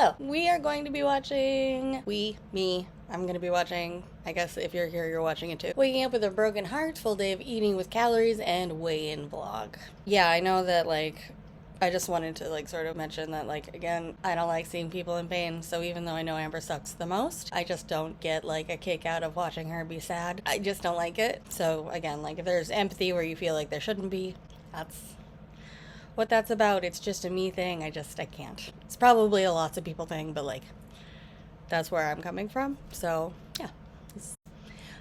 Hello! We are going to be watching, I'm going to be watching, I guess if you're here, you're watching it too. Waking up with a broken heart, full day of eating with calories, and weigh-in vlog. Yeah, I know that, like, I just wanted to, like, sort of mention that, like, again, I don't like seeing people in pain, so even though I know Amber sucks the most, I just don't get, like, a kick out of watching her be sad. I just don't like it. So, again, like, if there's empathy where you feel like there shouldn't be, that's what that's about. It's just a me thing. I can't. It's probably a lots of people thing, but, like, that's where I'm coming from. So, yeah. Let's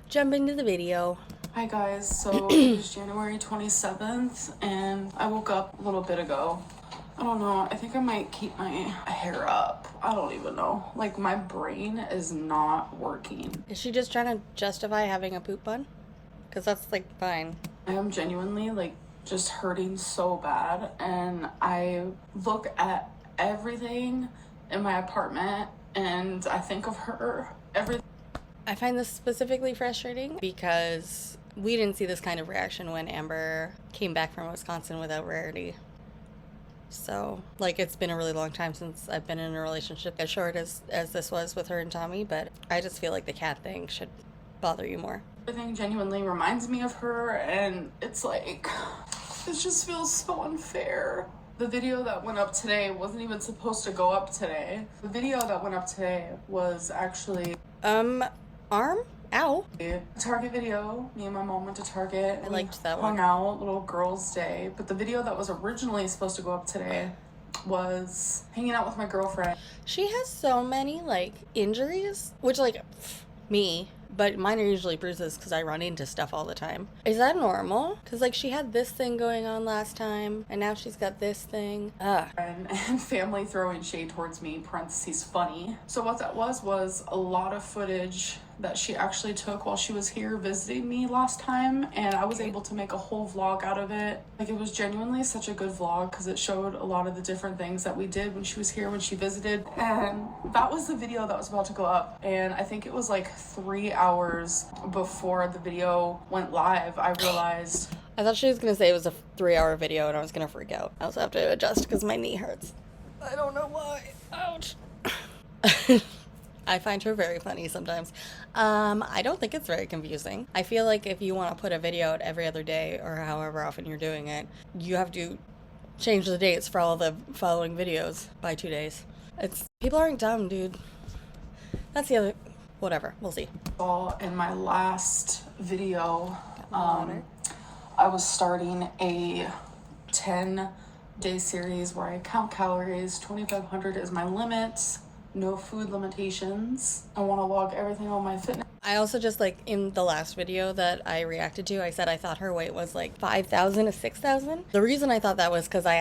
jump into the video. Hi guys, so it was January 27th and I woke up a little bit ago. I don't know, I think I might keep my hair up. I don't even know. Like, my brain is not working. Is she just trying to justify having a poop bun? Because that's, like, fine. I am genuinely, like, just hurting so bad, and I look at everything in my apartment and I think of her everything. I find this specifically frustrating because we didn't see this kind of reaction when Amber came back from Wisconsin without Rarity. So, like, it's been a really long time since I've been in a relationship as short as this was with her and Tommy, but I just feel like the cat thing should bother you more. Everything genuinely reminds me of her, and it's like, it just feels so unfair. The video that went up today wasn't even supposed to go up today. The video that went up today was actually arm? Ow. a Target video. Me and my mom went to Target. I liked that one. one. Hung out, little girls' day. But the video that was originally supposed to go up today was hanging out with my girlfriend. She has so many, like, injuries, which, like, me, but mine are usually bruises because I run into stuff all the time. Is that normal? Because, like, she had this thing going on last time, and now she's got this thing. And family throwing shade towards me, parentheses funny. So what that was a lot of footage that she actually took while she was here visiting me last time, and I was able to make a whole vlog out of it. Like, it was genuinely such a good vlog because it showed a lot of the different things that we did when she was here, when she visited. And that was the video that was about to go up, and I think it was like 3 hours before the video went live, I realized. I thought she was going to say it was a 3-hour video and I was going to freak out. I also have to adjust because my knee hurts. I don't know why. Ouch. I find her very funny sometimes. I don't think it's very confusing. I feel like if you want to put a video out every other day or however often you're doing it, you have to change the dates for all the following videos by 2 days. People aren't dumb, dude. That's the other, whatever, we'll see. In my last video, I was starting a 10-day series where I count calories. 2,500 is my limit. No food limitations. I want to log everything on my fitness. I also just, like, in the last video that I reacted to, I said I thought her weight was like 5,000 to 6,000. The reason I thought that was because I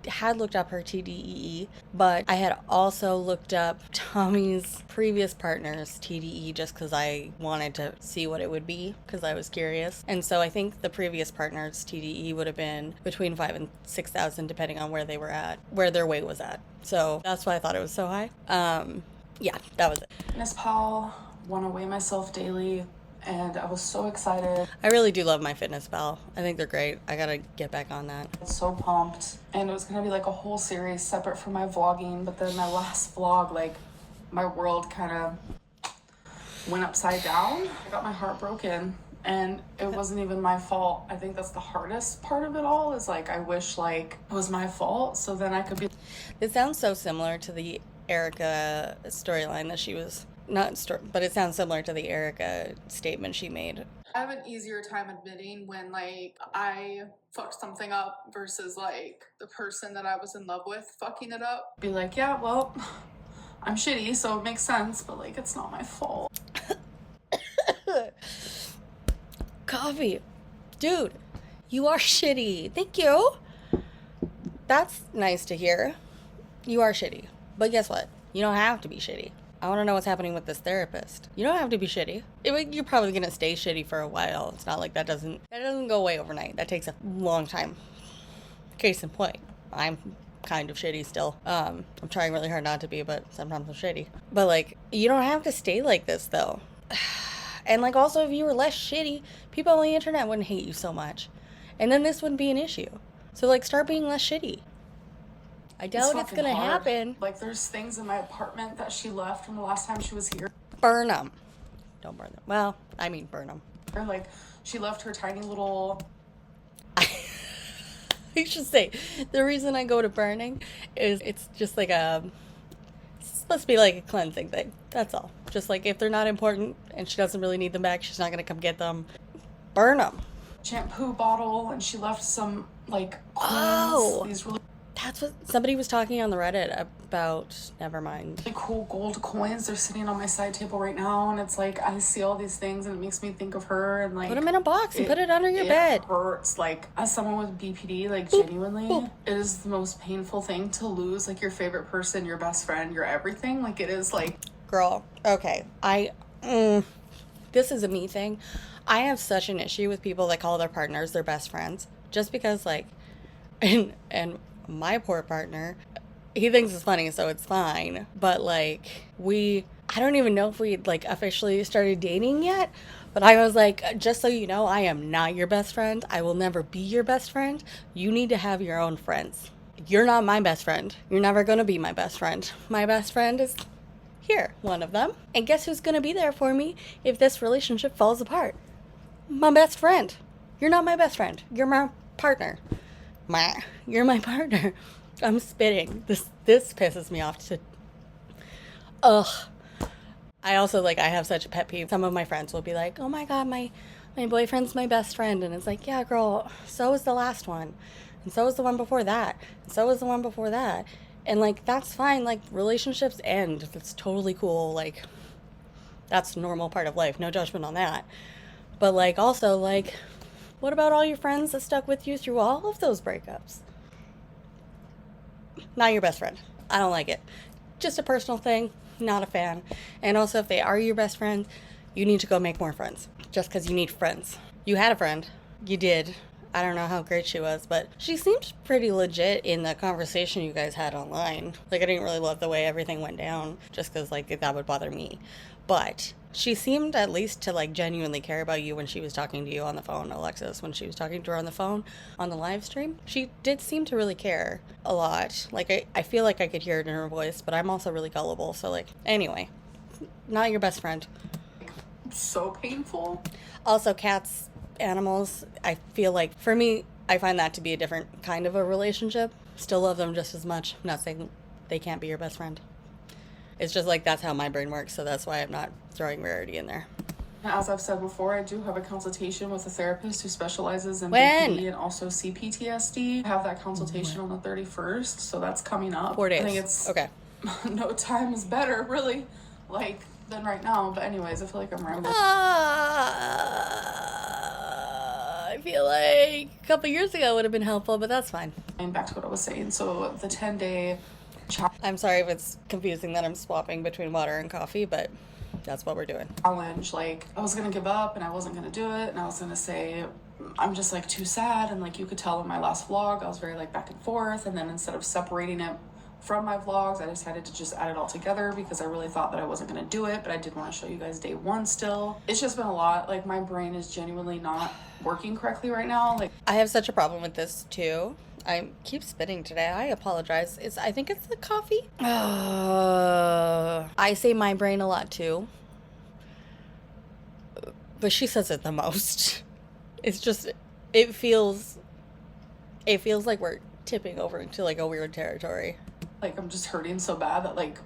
had looked up her TDEE, but I had also looked up Tommy's previous partner's TDE just because I wanted to see what it would be because I was curious. And so I think the previous partner's TDE would have been between 5,000 and 6,000 depending on where they were at, where their weight was at. So that's why I thought it was so high. Yeah, that was it. Fitness Pal, want to weigh myself daily, and I was so excited. I really do love my Fitness Pal. I think they're great. I gotta get back on that. I was so pumped, and it was gonna be like a whole series separate from my vlogging, but then my last vlog, like, my world kind of went upside down. I got my heart broken, and it wasn't even my fault. I think that's the hardest part of it all, is like, I wish like it was my fault so then I could be. This sounds so similar to the Erica storyline that she was but it sounds similar to the Erica statement she made. I have an easier time admitting when, like, I fucked something up versus, like, the person that I was in love with fucking it up. Be like, yeah, well, I'm shitty, so it makes sense, but, like, it's not my fault. Coffee. Dude, you are shitty. Thank you. That's nice to hear. You are shitty. But guess what? You don't have to be shitty. I want to know what's happening with this therapist. You don't have to be shitty. You're probably going to stay shitty for a while. It's not like that doesn't go away overnight. That takes a long time. Case in point, I'm kind of shitty still. I'm trying really hard not to be, but sometimes I'm shitty. But, like, you don't have to stay like this, though. And, like, also, if you were less shitty, people on the internet wouldn't hate you so much. And then this wouldn't be an issue. So, like, start being less shitty. I doubt it's gonna happen. Like, there's things in my apartment that she left from the last time she was here. Burn them. Don't burn them. Well, I mean burn them. Like, she left her tiny little... I should say, the reason I go to burning is it's just like it's supposed to be like a cleansing thing. That's all. Just like if they're not important and she doesn't really need them back, she's not going to come get them. Burn them. Shampoo bottle, and she left some, like, coins. Oh! These really... That's what somebody was talking on the Reddit about. Never mind. Really cool gold coins. They're sitting on my side table right now, and it's like I see all these things, and it makes me think of her. And like, put them in a box and put it under your bed. It hurts. Like, as someone with BPD, like, genuinely, it is the most painful thing to lose, like, your favorite person, your best friend, your everything. Like, it is like, girl. Okay, this is a me thing. I have such an issue with people that call their partners their best friends, just because, like, and my poor partner, he thinks it's funny, so it's fine. But like, I don't even know if we like officially started dating yet, but I was like, just so you know, I am not your best friend. I will never be your best friend. You need to have your own friends. You're not my best friend. You're never going to be my best friend. My best friend is here, one of them. And guess who's going to be there for me if this relationship falls apart? My best friend. You're not my best friend. You're my partner. You're my partner. I'm spitting. This pisses me off to... Ugh. I also, like, I have such a pet peeve. Some of my friends will be like, oh my god, my boyfriend's my best friend. And it's like, yeah, girl, so was the last one. And so was the one before that. And so was the one before that. And, like, that's fine. Like, relationships end. That's totally cool. Like, that's a normal part of life. No judgment on that. But, like, also, like... what about all your friends that stuck with you through all of those breakups? Not your best friend. I don't like it. Just a personal thing. Not a fan. And also, if they are your best friend, you need to go make more friends. Just because you need friends. You had a friend. You did. I don't know how great she was, but she seemed pretty legit in the conversation you guys had online. Like, I didn't really love the way everything went down, just because, like, that would bother me. But she seemed at least to, like, genuinely care about you when she was talking to you on the phone, Alexis. When she was talking to her on the phone on the live stream, she did seem to really care a lot. Like, I feel like I could hear it in her voice, but I'm also really gullible. So, like, anyway, not your best friend. So painful. Also, cats, animals, I feel like, for me, I find that to be a different kind of a relationship. Still love them just as much. I'm not saying they can't be your best friend. It's just like, that's how my brain works, so that's why I'm not throwing Rarity in there. As I've said before, I do have a consultation with a therapist who specializes in When? BPD and also CPTSD. I have that consultation on the 31st, so that's coming up. 4 days. I think it's... okay. No time is better, really, like, than right now. But anyways, I feel like I'm rambling. I feel like a couple years ago would have been helpful, but that's fine. And back to what I was saying. So the 10-day... I'm sorry if it's confusing that I'm swapping between water and coffee, but that's what we're doing. Challenge, like, I was gonna give up and I wasn't gonna do it, and I was gonna say I'm just like too sad, and like you could tell in my last vlog I was very like back and forth, and then instead of separating it from my vlogs, I decided to just add it all together because I really thought that I wasn't gonna do it, but I did want to show you guys day one still. It's just been a lot. Like, my brain is genuinely not working correctly right now. Like, I have such a problem with this too. I keep spitting today. I apologize. I think it's the coffee. I say my brain a lot too. But she says it the most. It's just, it feels like we're tipping over into like a weird territory. Like, I'm just hurting so bad that like,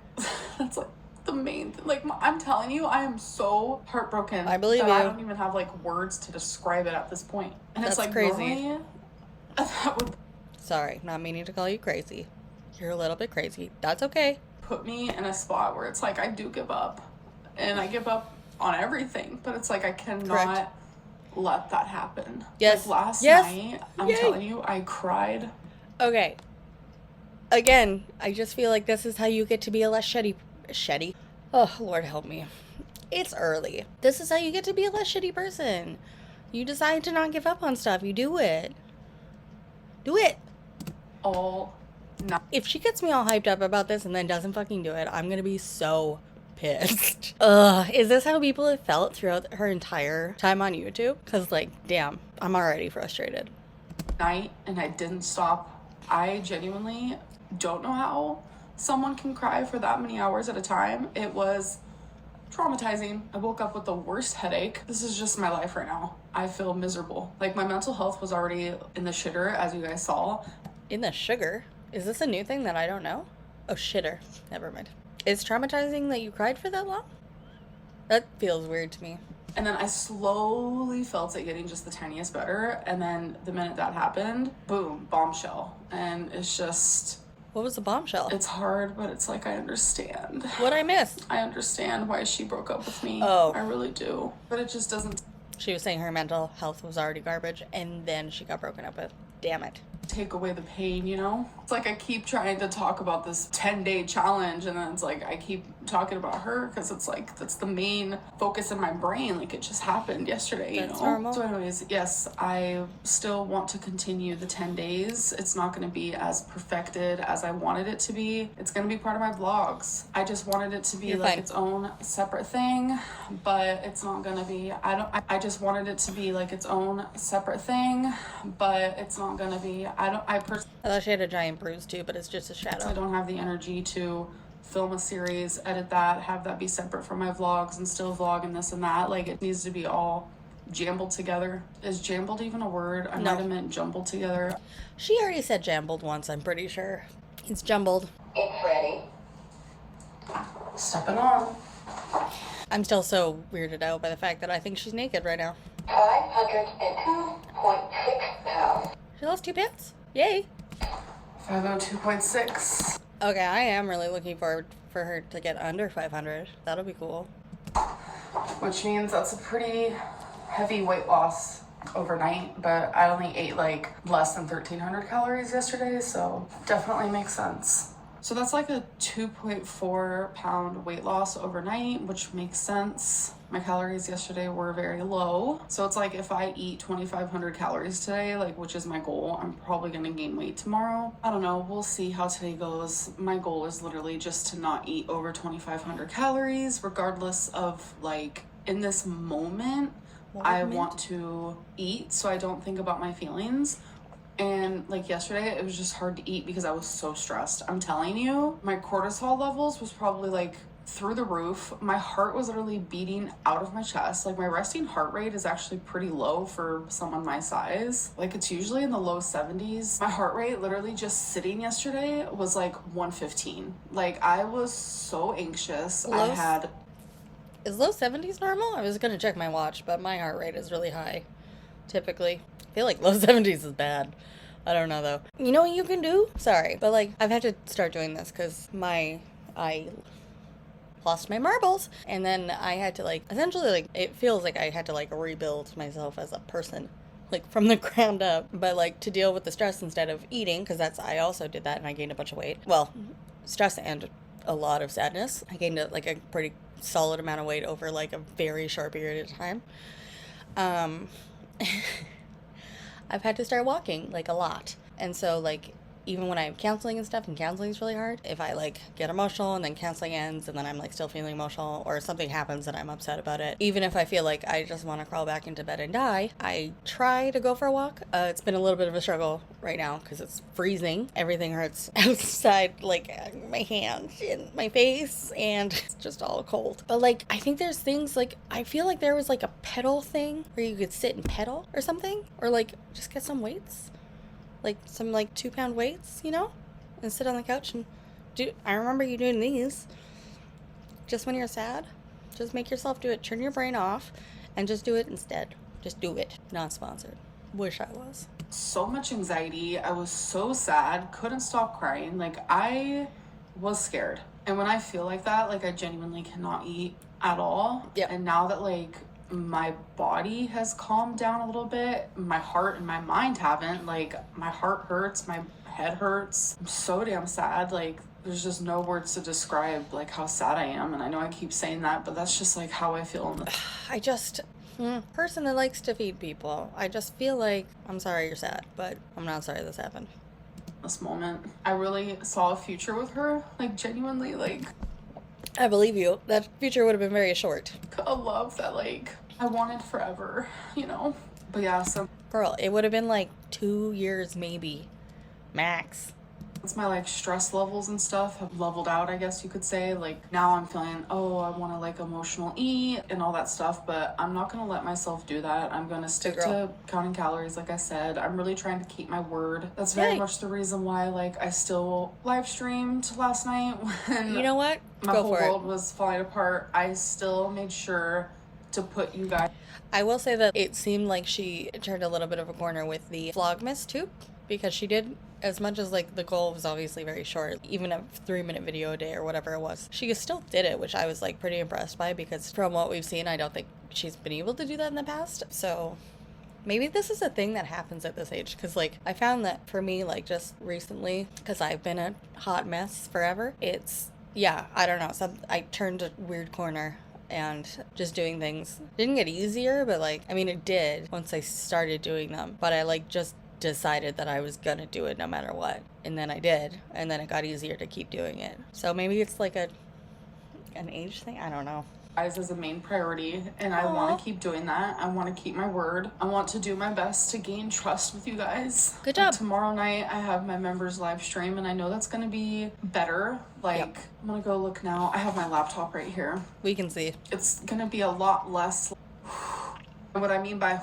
that's like the main thing. Like, I'm telling you, I am so heartbroken. I believe that you. I don't even have like words to describe it at this point. And That's it's like crazy. Normally, that would Sorry, not meaning to call you crazy. You're a little bit crazy. That's okay. put me in a spot where it's like I do give up, and I give up on everything, but it's like I cannot Correct. let that happen. Yes. Like, last Yes. night, I'm Yay. telling you, I cried. Okay. Again, I just feel like this is how you get to be a less shitty. Oh, Lord help me. It's early. This is how you get to be a less shitty person. You decide to not give up on stuff. You do it. Do it. All night. If she gets me all hyped up about this and then doesn't fucking do it, I'm gonna be so pissed. Ugh, is this how people have felt throughout her entire time on YouTube? Because, like, damn, I'm already frustrated. Night, and I didn't stop. I genuinely don't know how someone can cry for that many hours at a time. It was traumatizing. I woke up with the worst headache. This is just my life right now. I feel miserable. Like, my mental health was already in the shitter, as you guys saw. In the sugar? Is this a new thing that I don't know? Oh, shitter. Never mind. It's traumatizing that you cried for that long? That feels weird to me. And then I slowly felt it getting just the tiniest better. And then the minute that happened, boom, bombshell. And it's just... What was the bombshell? It's hard, but it's like, I understand. What'd I miss? I understand why she broke up with me. Oh. I really do. But it just doesn't... She was saying her mental health was already garbage, and then she got broken up with. Damn it. Take away the pain, you know? It's like I keep trying to talk about this 10-day challenge, and then it's like I keep talking about her because it's like that's the main focus in my brain. Like, it just happened yesterday, you That's know? normal. So anyways, yes, I still want to continue the 10 days. It's not going to be as perfected as I wanted it to be. It's going to be part of my vlogs. I just wanted it to be You're like fine. its own separate thing, but it's not going to be. I just wanted it to be like its own separate thing, but it's not going to be. I thought she had a giant bruise too, but it's just a shadow. I don't have the energy to film a series, edit that, have that be separate from my vlogs and still vlog and this and that. Like, it needs to be all jambled together. Is jambled even a word? I No. might have meant jumbled together. She already said jambled once, I'm pretty sure. It's jumbled. It's ready. Stepping on. I'm still so weirded out by the fact that I think she's naked right now. 502.6 pounds. She lost 2 pounds. Yay. 502.6. Okay, I am really looking forward for her to get under 500. That'll be cool. Which means that's a pretty heavy weight loss overnight, but I only ate like less than 1,300 calories yesterday, so definitely makes sense. So that's like a 2.4 pound weight loss overnight, which makes sense. My calories yesterday were very low. So it's like if I eat 2,500 calories today, like, which is my goal, I'm probably gonna gain weight tomorrow. I don't know, we'll see how today goes. My goal is literally just to not eat over 2,500 calories, regardless of, like, in this moment, I want to eat so I don't think about my feelings. And like yesterday, it was just hard to eat because I was so stressed. I'm telling you, my cortisol levels was probably like through the roof. My heart was literally beating out of my chest. Like, my resting heart rate is actually pretty low for someone my size. Like, it's usually in the low 70s. My heart rate literally just sitting yesterday was like 115. Like, I was so anxious. Is low 70s normal? I was gonna check my watch, but my heart rate is really high, typically. I feel like low 70s is bad. I don't know, though. You know what you can do? Sorry, but, like, I've had to start doing this because I lost my marbles, and then I had to, like, essentially, like, it feels like I had to, like, rebuild myself as a person, like, from the ground up, but, like, to deal with the stress instead of eating, because I also did that, and I gained a bunch of weight. Well, stress and a lot of sadness. I gained, a pretty solid amount of weight over, like, a very short period of time. I've had to start walking, like, a lot. And so, like, even when I have counseling and stuff, and counseling's really hard, if I, like, get emotional and then counseling ends and then I'm, like, still feeling emotional, or something happens and I'm upset about it, even if I feel like I just want to crawl back into bed and die, I try to go for a walk. It's been a little bit of a struggle right now because it's freezing. Everything hurts outside, like, my hands and my face, and it's just all cold. But, like, I think there's things, like, I feel like there was, like, a pedal thing where you could sit and pedal or something, or, like, just get some weights. Like, some, like, 2-pound weights, you know? And sit on the couch and do... I remember you doing these. Just when you're sad. Just make yourself do it. Turn your brain off and just do it instead. Just do it. Not sponsored. Wish I was. So much anxiety. I was so sad. Couldn't stop crying. Like, I was scared. And when I feel like that, like, I genuinely cannot eat at all. Yeah. And now that, like, my body has calmed down a little bit, my heart and my mind haven't. Like, my heart hurts, my head hurts. I'm so damn sad. Like, there's just no words to describe, like, how sad I am. And I know I keep saying that, but that's just, like, how I feel in this. I just... person that likes to feed people. I just feel like, I'm sorry you're sad, but I'm not sorry this happened. This moment, I really saw a future with her. Like, genuinely, like... I believe you. That future would have been very short. a love that, like, I wanted forever, you know? But yeah, so... Girl, it would have been like 2 years maybe. Max. It's my like stress levels and stuff have leveled out, I guess you could say. Like now I'm feeling, oh, I want to like emotional eat and all that stuff, but I'm not going to let myself do that. I'm going to stick to counting calories. Like I said, I'm really trying to keep my word. That's very much the reason why like I still live streamed last night when You know what? my whole world was falling apart. I still made sure to put you guys. I will say that it seemed like she turned a little bit of a corner with the Vlogmas too, because she did, as much as like the goal was obviously very short, even a 3-minute video a day or whatever it was, she still did it, which I was like pretty impressed by, because from what we've seen, I don't think she's been able to do that in the past. So maybe this is a thing that happens at this age, because like I found that for me, like just recently, because I've been a hot mess forever, it's, yeah, I don't know, I turned a weird corner. And just doing things didn't get easier, but like, I mean, it did once I started doing them, but I like just decided that I was gonna do it no matter what, and then I did, and then it got easier to keep doing it. So maybe it's like an age thing, I don't know. As a main priority, and I want to keep doing that. I want to keep my word. I want to do my best to gain trust with you guys. Good job. Like, tomorrow night I have my members live stream, and I know that's going to be better. Like, I'm going to go look now. I have my laptop right here. We can see. It's going to be a lot less. What I mean by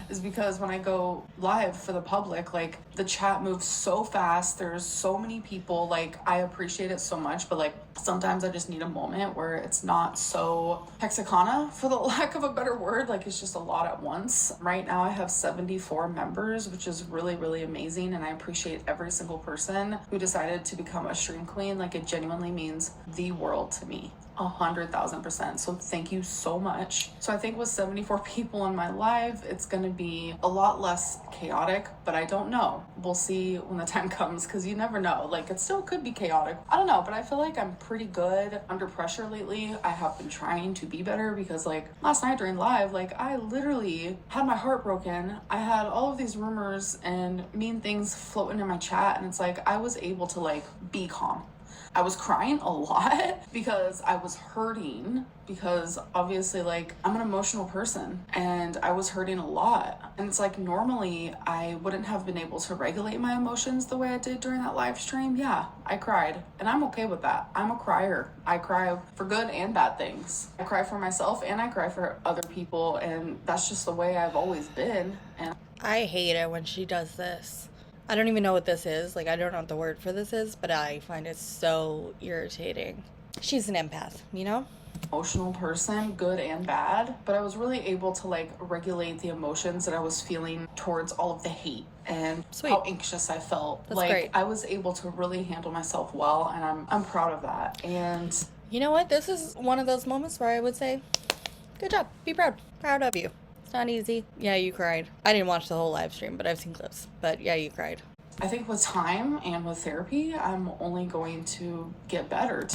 is because when I go live for the public, like the chat moves so fast, there's so many people, like I appreciate it so much, but like sometimes I just need a moment where it's not so hexacana, for the lack of a better word, like it's just a lot at once. Right now I have 74 members, which is really, really amazing, and I appreciate every single person who decided to become a stream queen. Like it genuinely means the world to me. 100,000%. So thank you so much. So I think with 74 people in my live, it's gonna be a lot less chaotic, but I don't know. We'll see when the time comes, because you never know. Like it still could be chaotic. I don't know, but I feel like I'm pretty good under pressure lately. I have been trying to be better, because like last night during live, like I literally had my heart broken. I had all of these rumors and mean things floating in my chat, and it's like I was able to like be calm. I was crying a lot because I was hurting, because obviously like I'm an emotional person, and I was hurting a lot. And it's like normally I wouldn't have been able to regulate my emotions the way I did during that live stream. Yeah, I cried, and I'm okay with that. I'm a crier. I cry for good and bad things. I cry for myself and I cry for other people, and that's just the way I've always been. And I hate it when she does this. I don't even know what this is. Like, I don't know what the word for this is, but I find it so irritating. She's an empath, you know? Emotional person, good and bad, but I was really able to like regulate the emotions that I was feeling towards all of the hate and how anxious I felt. That's like great. I was able to really handle myself well, and I'm proud of that. And you know what? This is one of those moments where I would say, good job. Be proud. Proud of you. It's not easy. Yeah, you cried. I didn't watch the whole live stream, but I've seen clips. But yeah, you cried. I think with time and with therapy, I'm only going to get better.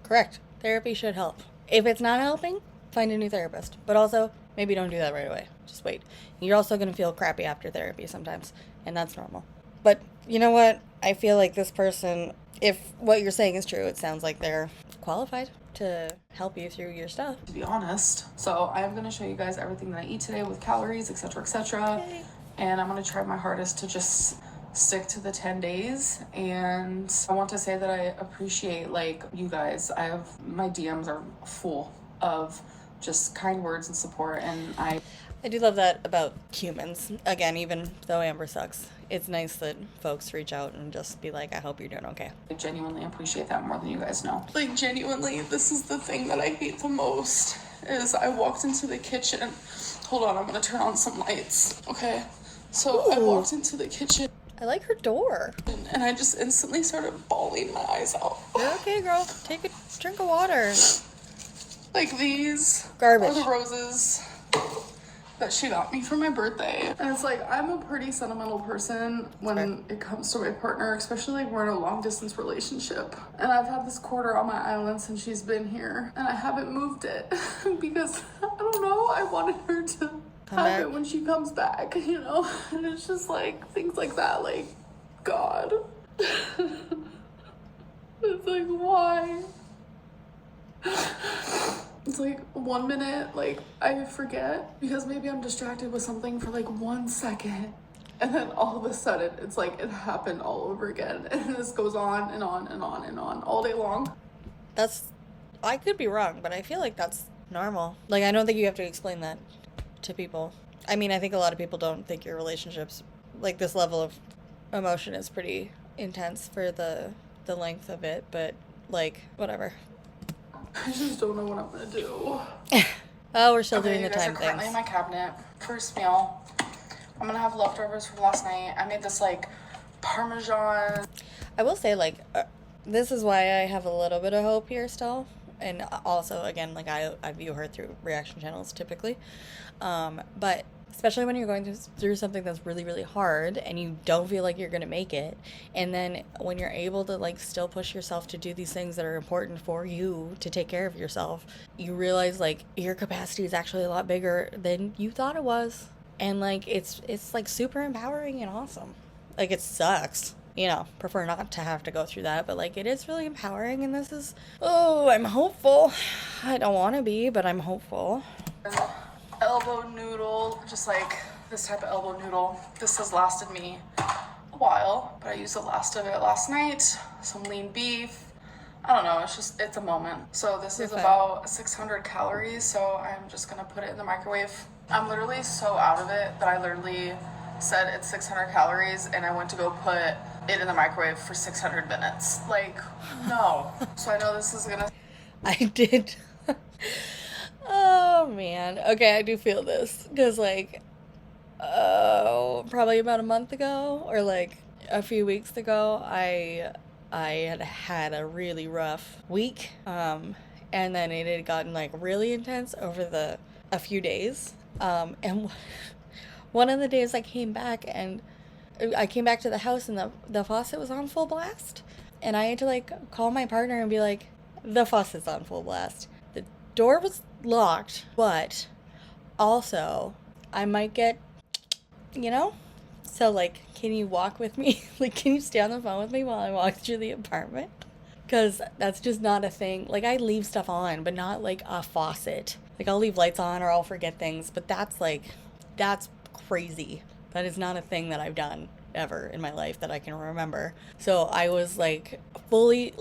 Correct. Therapy should help. If it's not helping, find a new therapist. But also, maybe don't do that right away. Just wait. You're also going to feel crappy after therapy sometimes, and that's normal. But you know what? I feel like this person, if what you're saying is true, it sounds like they're qualified to help you through your stuff. To be honest. So I'm going to show you guys everything that I eat today with calories, etc., etc. Okay. And I'm going to try my hardest to just stick to the 10 days. And I want to say that I appreciate like you guys. My DMs are full of just kind words and support, and I do love that about humans. Again, even though Amber sucks, it's nice that folks reach out and just be like, I hope you're doing okay. I genuinely appreciate that more than you guys know. Like genuinely, this is the thing that I hate the most, is I walked into the kitchen. Hold on, I'm gonna turn on some lights. Okay, so I walked into the kitchen. I like her door. And I just instantly started bawling my eyes out. You're okay, girl. Take a drink of water. Like these Garbage. are the roses that she got me for my birthday. And it's like, I'm a pretty sentimental person when it comes to my partner, especially like we're in a long distance relationship. And I've had this quarter on my island since she's been here, and I haven't moved it because I don't know, I wanted her to have it when she comes back, you know? And it's just like things like that, like, God. It's like, why? It's like 1 minute, like I forget because maybe I'm distracted with something for like 1 second. And then all of a sudden, it's like it happened all over again. And this goes on and on and on and on all day long. I could be wrong, but I feel like that's normal. Like, I don't think you have to explain that to people. I mean, I think a lot of people don't think your relationships, like, this level of emotion is pretty intense for the length of it, but, like, whatever. I just don't know what I'm gonna do. Oh, we're still Okay, doing the you guys time are currently in things. my cabinet. First meal. I'm gonna have leftovers from last night. I made this, like, Parmesan. I will say, like, this is why I have a little bit of hope here still. And also, again, like, I view her through reaction channels typically. But especially when you're going through something that's really, really hard and you don't feel like you're going to make it. And then when you're able to, like, still push yourself to do these things that are important for you to take care of yourself, you realize, like, your capacity is actually a lot bigger than you thought it was. And, like, it's like, super empowering and awesome. Like, it sucks. You know, prefer not to have to go through that, but, like, it is really empowering, and this is, oh, I'm hopeful. I don't want to be, but I'm hopeful. Elbow noodle, just like this type of elbow noodle. This has lasted me a while, but I used the last of it last night. Some lean beef. I don't know, it's a moment. So this is about 600 calories, so I'm just gonna put it in the microwave. I'm literally so out of it that I literally said it's 600 calories and I went to go put it in the microwave for 600 minutes. Like, no. So I know this is gonna... I did. Oh, man. Okay, I do feel this. Because, like, probably about a month ago, or, like, a few weeks ago, I had a really rough week. And then it had gotten, like, really intense over a few days. And one of the days I came back to the house and the faucet was on full blast. And I had to, like, call my partner and be like, the faucet's on full blast. The door was locked, but also I might get, you know? So, like, can you walk with me? Like, can you stay on the phone with me while I walk through the apartment? Because that's just not a thing. Like, I leave stuff on, but not, like, a faucet. Like, I'll leave lights on or I'll forget things, but that's crazy. That is not a thing that I've done ever in my life that I can remember. So I was, like, fully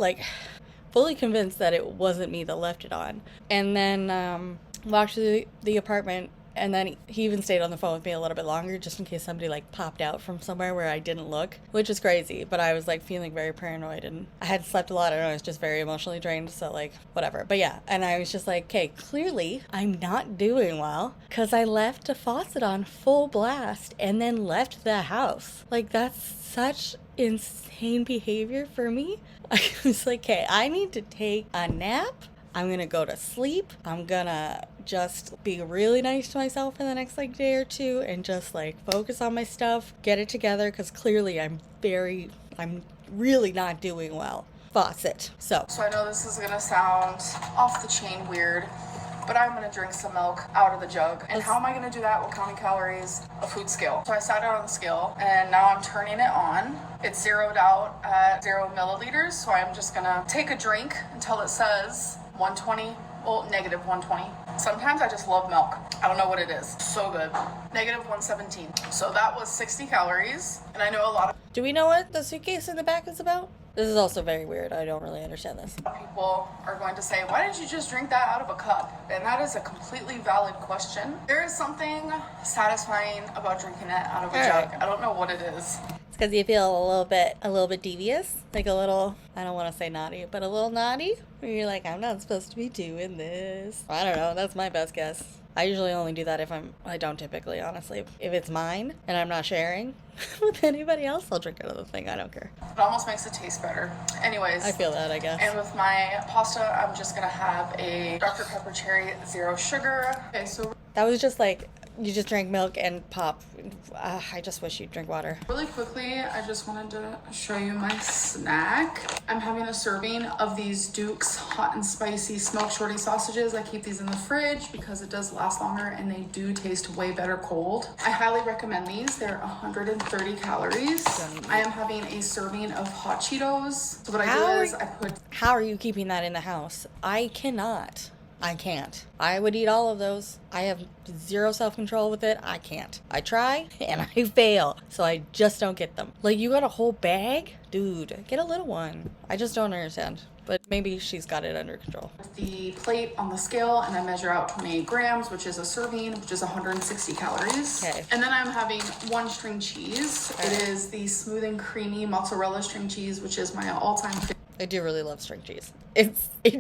convinced that it wasn't me that left it on. And then walked to the apartment, and then he even stayed on the phone with me a little bit longer just in case somebody, like, popped out from somewhere where I didn't look, which is crazy. But I was, like, feeling very paranoid, and I hadn't slept a lot, and I was just very emotionally drained, so, like, whatever. But yeah, and I was just like, okay, clearly I'm not doing well because I left a faucet on full blast and then left the house. Like, that's such insane behavior for me. I was like, okay, I need to take a nap. I'm gonna go to sleep. I'm gonna just be really nice to myself in the next, like, day or two and just, like, focus on my stuff, get it together, because clearly I'm really not doing well. Faucet. So I know this is gonna sound off the chain weird, but I'm gonna drink some milk out of the jug. And how am I gonna do that while counting calories? A food scale. So I sat down on the scale and now I'm turning it on. It's zeroed out at 0 milliliters. So I'm just gonna take a drink until it says 120, well, negative 120. Sometimes I just love milk. I don't know what it is. So good. Negative 117. So that was 60 calories. And I know a lot of do we know what the suitcase in the back is about? This is also very weird. I don't really understand this. people are going to say, why didn't you just drink that out of a cup? And that is a completely valid question. There is something satisfying about drinking it out of a jug. I don't know what it is. It's because you feel a little bit devious, like a little, I don't want to say naughty, but a little naughty, where you're like, I'm not supposed to be doing this. I don't know, that's my best guess. I usually only do that if I don't typically, honestly. If it's mine and I'm not sharing with anybody else, I'll drink out of the thing. I don't care. It almost makes it taste better. Anyways. I feel that, I guess. And with my pasta, I'm just going to have a Dr. Pepper Cherry Zero Sugar. Okay, so that was just like, you just drank milk and pop. I just wish you'd drink water. really quickly, I just wanted to show you my snack. I'm having a serving of these Duke's hot and spicy smoked shorty sausages. I keep these in the fridge because it does last longer and they do taste way better cold. I highly recommend these. They're 130 calories. I am having a serving of hot Cheetos. So what I do is I put... How are you keeping that in the house? I cannot. I can't. I would eat all of those. I have zero self-control with it. I can't. I try and I fail. So I just don't get them. Like, you got a whole bag? Dude, get a little one. I just don't understand. But maybe she's got it under control. The plate on the scale, and I measure out 28 grams, which is a serving, which is 160 calories. Okay. And then I'm having 1 string cheese. Okay. It is the smooth and creamy mozzarella string cheese, which is my all-time favorite. I do really love string cheese. It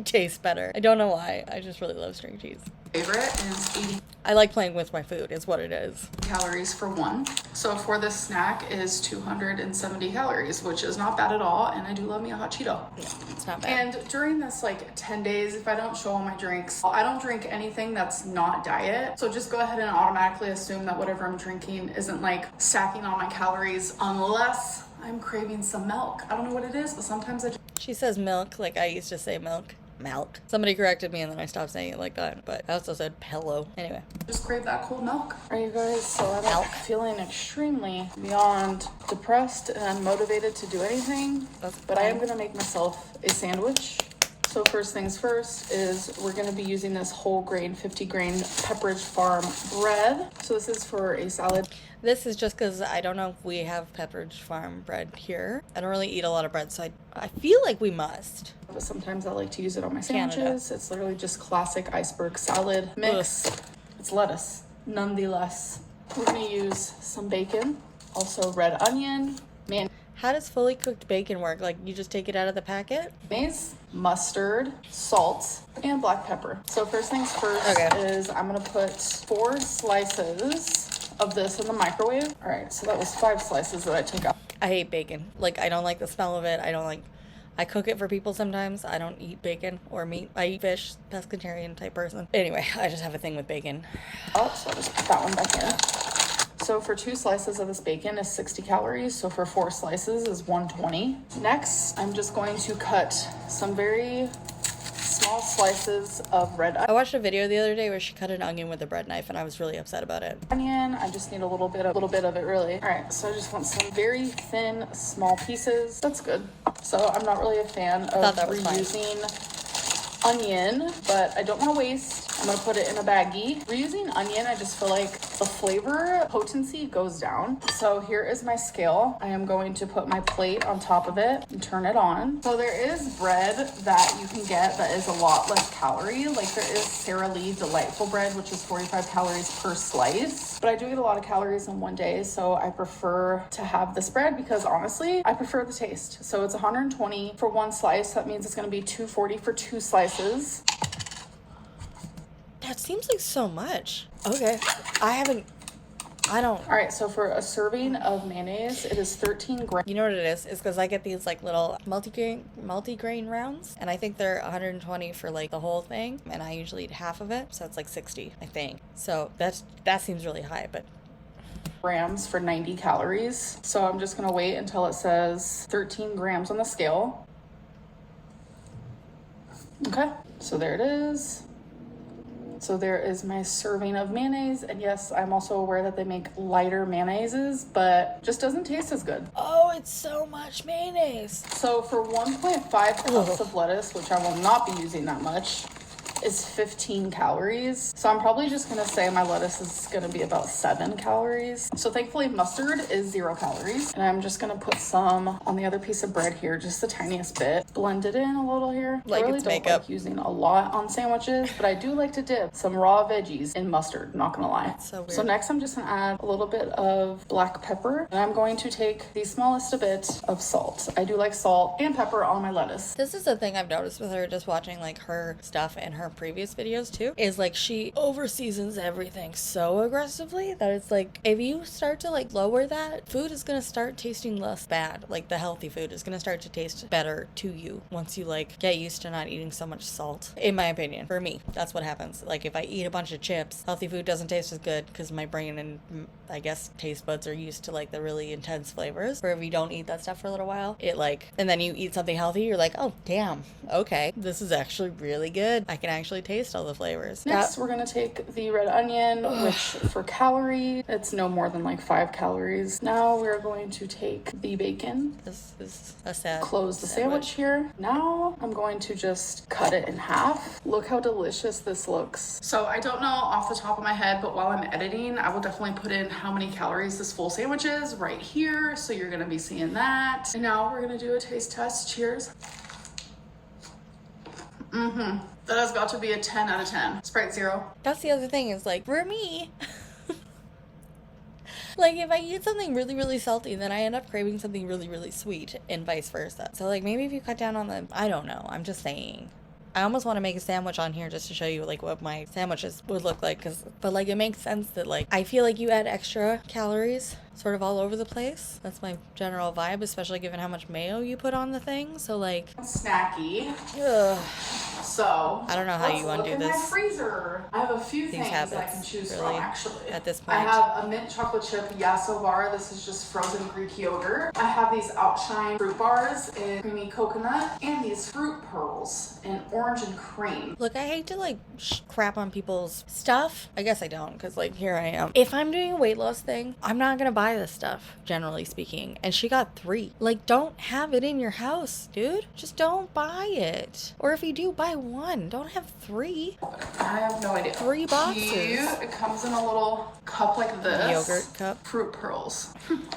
tastes better. I don't know why. I just really love string cheese. And it's 80 I like playing with my food, is what it is. calories for one. So for this snack is 270 calories, which is not bad at all. And I do love me a hot Cheeto. Yeah, it's not bad. And during this like 10 days, if I don't show all my drinks, I don't drink anything that's not diet. So just go ahead and automatically assume that whatever I'm drinking isn't like stacking on my calories unless I'm craving some milk. I don't know what it is, but sometimes She says milk like I used to say milk. Milk. Somebody corrected me and then I stopped saying it like that, but I also said pillow. Anyway. just crave that cold milk. All right, you guys, so I'm Milk. feeling extremely beyond depressed and unmotivated to do anything, That's but I am fine. gonna make myself a sandwich. So first things first is we're gonna be using this whole grain, 50 grain Pepperidge Farm bread. So this is for a salad. This is just because I don't know if we have Pepperidge Farm bread here. I don't really eat a lot of bread, so I feel like we must. But sometimes I like to use it on my Canada. sandwiches. It's literally just classic iceberg salad mix. It's lettuce, nonetheless. We're gonna use some bacon, also red onion, How does fully cooked bacon work? Like, you just take it out of the packet? mayonnaise, mustard, salt, and black pepper. So first things first Okay. is I'm gonna put 4 slices of this in the microwave. All right, so that was 5 slices that I took out. I hate bacon. Like, I don't like the smell of it. I cook it for people sometimes. I don't eat bacon or meat. I eat fish, pescatarian type person. Anyway, I just have a thing with bacon. So I'll just put that one back in. So for 2 slices of this bacon is 60 calories. So for 4 slices is 120. Next, I'm just going to cut some very small slices of red I watched a video the other day where she cut an onion with a bread knife and I was really upset about it. onion. I just need a little bit of it really. All right, so I just want some very thin, small pieces. That's good. So I'm not really a fan of thought that was fine. reusing onion, but I don't want to waste. I'm gonna put it in a baggie. Reusing onion, I just feel like the flavor potency goes down. So here is my scale. I am going to put my plate on top of it and turn it on. So there is bread that you can get that is a lot less calorie. Like there is Sara Lee Delightful bread, which is 45 calories per slice. But I do eat a lot of calories in one day, so I prefer to have this bread because honestly, I prefer the taste. So it's 120 for 1 slice. That means it's gonna be 240 for 2 slices. That seems like so much. Okay. I don't. All right, so for a serving of mayonnaise, it is 13 grams. You know what it is? It's because I get these like little multi-grain rounds, and I think they're 120 for like the whole thing, and I usually eat half of it, so it's like 60, I think. So that seems really high, but Grams for 90 calories. So I'm just gonna wait until it says 13 grams on the scale. Okay, so there it is. So there is my serving of mayonnaise. And yes, I'm also aware that they make lighter mayonnaises, but just doesn't taste as good. oh, it's so much mayonnaise. So for 1.5 cups of lettuce, which I will not be using that much, is 15 calories. So I'm probably just gonna say my lettuce is gonna be about 7 calories. So thankfully mustard is 0 calories. And I'm just gonna put some on the other piece of bread here, just the tiniest bit. Blend it in a little here. Like I really it's don't makeup. like using a lot on sandwiches, but I do like to dip some raw veggies in mustard, not gonna lie. That's so weird. So next I'm just gonna add a little bit of black pepper. And I'm going to take the smallest bit of salt. I do like salt and pepper on my lettuce. This is the thing I've noticed with her just watching like her stuff and her previous videos too, is like she over seasons everything so aggressively that it's like if you start to like lower that, food is gonna start tasting less bad. Like the healthy food is gonna start to taste better to you once you like get used to not eating so much salt. In my opinion, for me, that's what happens. Like if I eat a bunch of chips, healthy food doesn't taste as good because my brain and I guess taste buds are used to like the really intense flavors. Where if you don't eat that stuff for a little while, it like, and then you eat something healthy, you're like, oh damn, okay, this is actually really good. I can actually taste all the flavors. Next, we're gonna take the red onion, which for calorie, it's no more than like 5 calories. Now we're going to take the bacon. This is a sad Close the sandwich here. Now I'm going to just cut it in half. Look how delicious this looks. So I don't know off the top of my head, but while I'm editing, I will definitely put in how many calories this full sandwich is right here. So you're gonna be seeing that. And now we're gonna do a taste test. Cheers. That has got to be a 10 out of 10. Sprite 0. That's the other thing is like, for me, like if I eat something really, really salty, then I end up craving something really, really sweet and vice versa. So like maybe if you cut down on the, I don't know, I'm just saying. I almost want to make a sandwich on here just to show you like what my sandwiches would look like, but like it makes sense that like I feel like you add extra calories sort of all over the place. That's my general vibe, especially given how much mayo you put on the thing. So like Snacky. ugh. So I don't know how you undo look in this. my freezer. I have a few things that I can habits, choose really, from actually. at this point. I have a mint chocolate chip Yasso bar. This is just frozen Greek yogurt. I have these Outshine fruit bars in creamy coconut and these fruit pearls in orange and cream. Look, I hate to like crap on people's stuff. I guess I don't, because like here I am. If I'm doing a weight loss thing, I'm not gonna buy this stuff, generally speaking. And she got 3. Like, don't have it in your house, dude. Just don't buy it. Or if you do, buy 1. Don't have 3. I have no idea. 3 boxes. It comes in a little cup like this. Yogurt cup. Fruit pearls.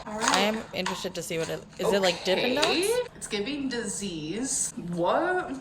All right. I am interested to see what it is. It like Dippin' Dots? It's giving disease. What?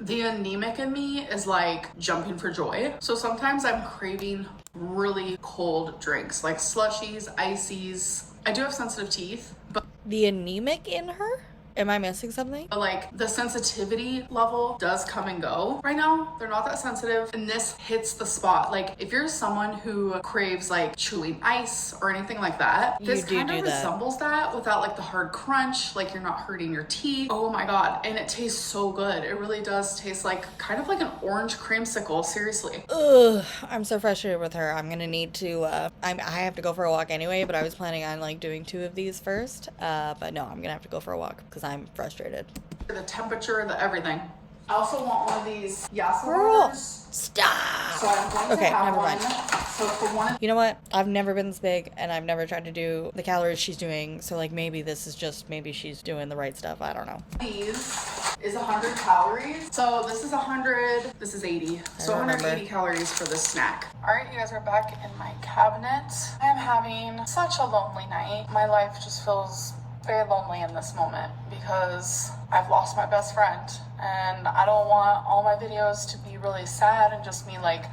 The anemic in me is like jumping for joy. So sometimes I'm craving really cold drinks like slushies, ices. I do have sensitive teeth, but The anemic in her? Am I missing something? like the sensitivity level does come and go. Right now, they're not that sensitive, and this hits the spot. Like if you're someone who craves like chewing ice or anything like that, this kind of resembles that without like the hard crunch, like you're not hurting your teeth. Oh my god, and it tastes so good. It really does taste like kind of like an orange creamsicle, seriously. Ugh, I'm so frustrated with her. I'm gonna need to, I have to go for a walk anyway, but I was planning on like doing 2 of these first. But no, I'm gonna have to go for a walk because I'm frustrated. The temperature, the everything. I also want one of these Yasso Girl, bars. stop. So I'm going to have never one. mind. So for one You know what? I've never been this big, and I've never tried to do the calories she's doing. So like maybe this is just, maybe she's doing the right stuff. I don't know. these is 100 calories. So this is 100, this is 80. So 180 calories for this snack. All right, you guys are back in my cabinet. I am having such a lonely night. My life just feels very lonely in this moment because I've lost my best friend, and I don't want all my videos to be really sad and just me like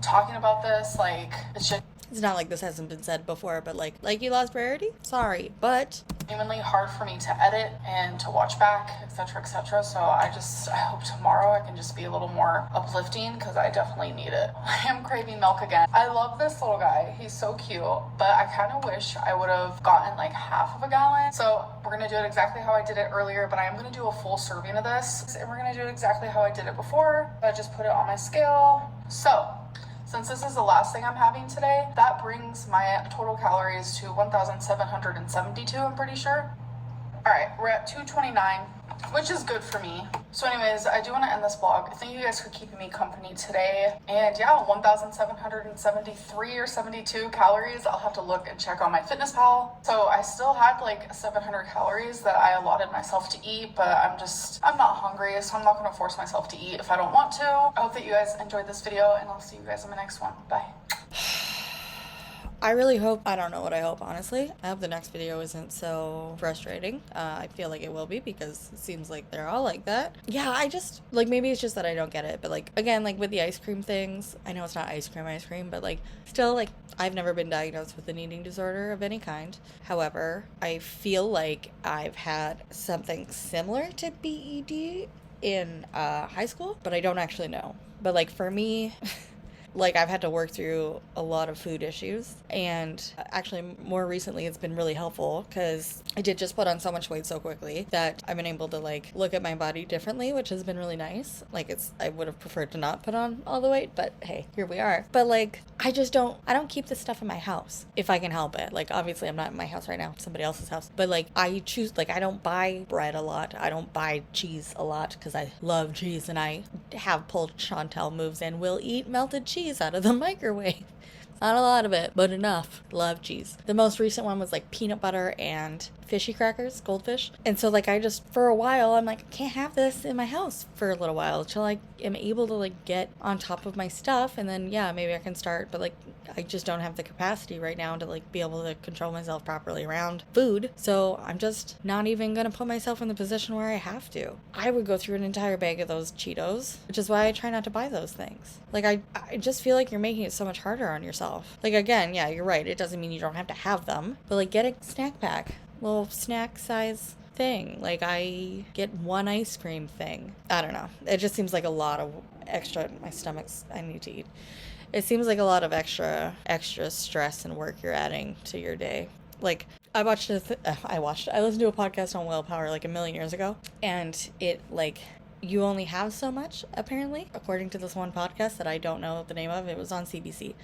talking about this. Like it's just It's not like this hasn't been said before, but like you lost priority? Sorry, but genuinely hard for me to edit and to watch back, etc., etc. So I hope tomorrow I can just be a little more uplifting because I definitely need it. I am craving milk again. I love this little guy. He's so cute, but I kind of wish I would have gotten like half of a gallon. So we're gonna do it exactly how I did it earlier, but I am gonna do a full serving of this, and we're gonna do it exactly how I did it before. I just put it on my scale. So since this is the last thing I'm having today, that brings my total calories to 1,772, I'm pretty sure. All right, we're at 229, which is good for me. So anyways, I do want to end this vlog. Thank you guys for keeping me company today. And yeah, 1,773 or 72 calories. I'll have to look and check on my FitnessPal. So I still had like 700 calories that I allotted myself to eat, but I'm not hungry, so I'm not going to force myself to eat if I don't want to. I hope that you guys enjoyed this video, and I'll see you guys in my next one. Bye. I really hope, I don't know what I hope, honestly. I hope the next video isn't so frustrating. I feel like it will be because it seems like they're all like that. Yeah, I just, like, maybe it's just that I don't get it. But, like, again, like, with the ice cream things, I know it's not ice cream, but, like, still, like, I've never been diagnosed with an eating disorder of any kind. However, I feel like I've had something similar to BED in high school, but I don't actually know. But, like, for me... Like, I've had to work through a lot of food issues, and actually more recently it's been really helpful because I did just put on so much weight so quickly that I've been able to like look at my body differently, which has been really nice. Like, I would have preferred to not put on all the weight, but hey, here we are. But like, I don't keep this stuff in my house if I can help it. Like, obviously I'm not in my house right now, somebody else's house, but like I choose, like, I don't buy bread a lot, I don't buy cheese a lot because I love cheese and I have pulled Chantel moves and will eat melted cheese out of the microwave. Not a lot of it, but enough. Love cheese. The most recent one was like peanut butter and fishy crackers, goldfish. And so like I just, for a while, I'm like, I can't have this in my house for a little while till I am able to like get on top of my stuff. And then, yeah, maybe I can start, but like I just don't have the capacity right now to like be able to control myself properly around food. So I'm just not even going to put myself in the position where I have to. I would go through an entire bag of those Cheetos, which is why I try not to buy those things. Like I just feel like you're making it so much harder on yourself. Like again, yeah, you're right. It doesn't mean you don't have to have them, but like get a snack pack, little snack size thing. Like I get one ice cream thing. I don't know. It just seems like a lot of extra. My stomach's, I need to eat. It seems like a lot of extra stress and work you're adding to your day. Like I listened to a podcast on willpower like a million years ago, and it like, you only have so much, apparently, according to this one podcast that I don't know the name of. It was on CBC.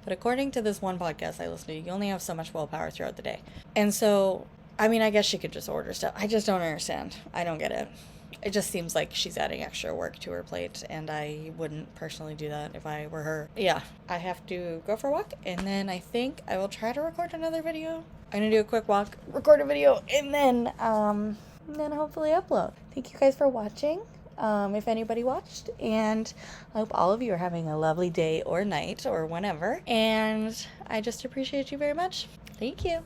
But according to this one podcast I listened to, you only have so much willpower throughout the day. And so, I mean, I guess she could just order stuff. I just don't understand. I don't get it. It just seems like she's adding extra work to her plate, and I wouldn't personally do that if I were her. Yeah, I have to go for a walk, and then I think I will try to record another video. I'm gonna do a quick walk, record a video, and then hopefully upload. Thank you guys for watching. If anybody watched, and I hope all of you are having a lovely day or night or whenever, and I just appreciate you very much. Thank you.